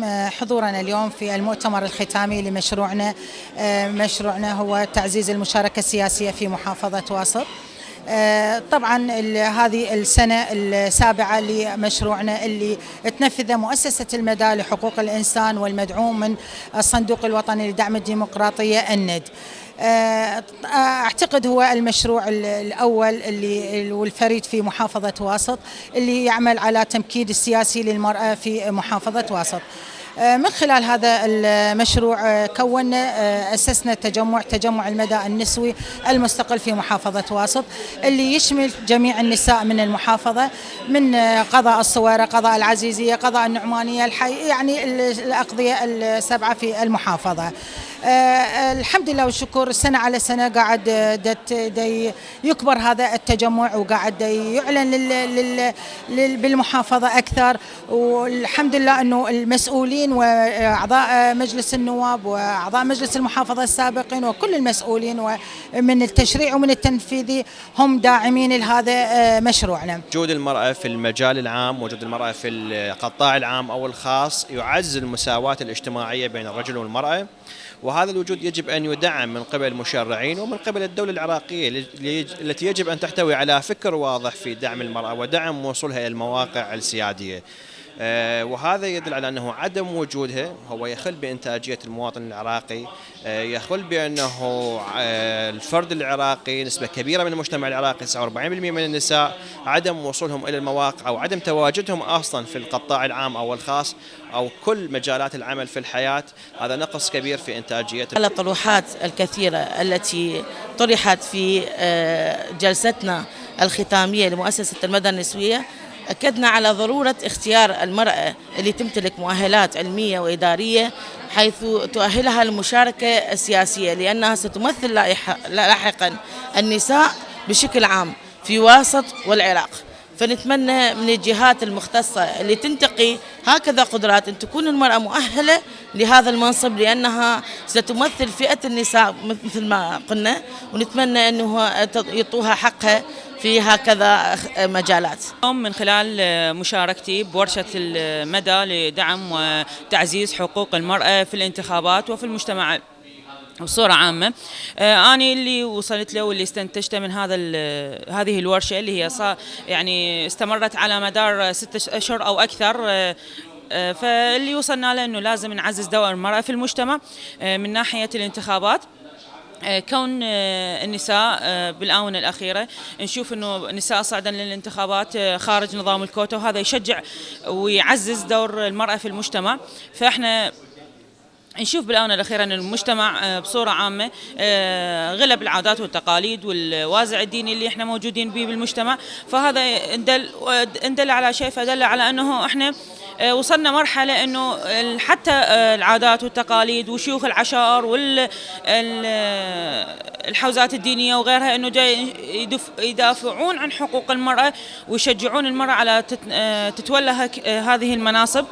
حضورنا اليوم في المؤتمر الختامي لمشروعنا. مشروعنا هو تعزيز المشاركة السياسية في محافظة واسط. طبعا هذه السنة السابعة لمشروعنا اللي تنفذه مؤسسة المدى لحقوق الإنسان والمدعوم من الصندوق الوطني لدعم الديمقراطية الند. أعتقد هو المشروع الأول والفريد في محافظة واسط اللي يعمل على تمكين السياسي للمرأة في محافظة واسط. من خلال هذا المشروع أسسنا تجمع المدى النسوي المستقل في محافظة واسط اللي يشمل جميع النساء من المحافظة، من قضاء الصويرة، قضاء العزيزية، قضاء النعمانية، الحي، يعني الأقضية السبعة في المحافظة. الحمد لله والشكر، سنة على سنة قاعد يكبر هذا التجمع وقاعد يعلن بالمحافظة أكثر، والحمد لله أنه المسؤولين وأعضاء مجلس النواب وأعضاء مجلس المحافظة السابقين وكل المسؤولين من التشريع ومن التنفيذي هم داعمين لهذا مشروعنا. وجود المرأة في المجال العام، وجود المرأة في القطاع العام أو الخاص يعزز المساواة الاجتماعية بين الرجل والمرأة، وهذا الوجود يجب أن يدعم من قبل المشرعين ومن قبل الدولة العراقية التي يجب أن تحتوي على فكر واضح في دعم المرأة ودعم وصولها إلى المواقع السيادية. وهذا يدل على أنه عدم وجودها هو يخل بإنتاجية المواطن العراقي، يخل بأنه الفرد العراقي، نسبة كبيرة من المجتمع العراقي 49% من النساء عدم وصولهم إلى المواقع أو عدم تواجدهم أصلا في القطاع العام أو الخاص أو كل مجالات العمل في الحياة. هذا نقص كبير في إنتاجية. على الطروحات الكثيرة التي طرحت في جلستنا الختامية لمؤسسة المدى النسوية، أكدنا على ضرورة اختيار المرأة اللي تمتلك مؤهلات علمية وإدارية حيث تؤهلها للمشاركة السياسية، لأنها ستمثل لاحقا النساء بشكل عام في واسط والعراق. فنتمنى من الجهات المختصة اللي تنتقي هكذا قدرات أن تكون المرأة مؤهلة لهذا المنصب، لأنها ستمثل فئة النساء مثل ما قلنا، ونتمنى أنه يعطوها حقها في هكذا مجالات. من خلال مشاركتي بورشة المدى لدعم وتعزيز حقوق المرأة في الانتخابات وفي المجتمع بصورة عامة، أنا اللي وصلت له واللي استنتجته من هذه الورشة اللي هي يعني استمرت على مدار 6 أشهر أو أكثر، فاللي وصلنا له أنه لازم نعزز دور المرأة في المجتمع من ناحية الانتخابات. كون النساء بالآونة الأخيرة نشوف أنه النساء صعدا للانتخابات خارج نظام الكوتا، وهذا يشجع ويعزز دور المرأة في المجتمع. فإحنا نشوف بالآونة الأخيرة أن المجتمع بصورة عامة غلب العادات والتقاليد والوازع الديني اللي احنا موجودين به بالمجتمع، فهذا اندل على شيء، فدل على أنه احنا وصلنا مرحلة أنه حتى العادات والتقاليد وشيوخ العشائر والحوزات الدينية وغيرها أنه يدافعون عن حقوق المرأة ويشجعون المرأة على تتولى هذه المناصب.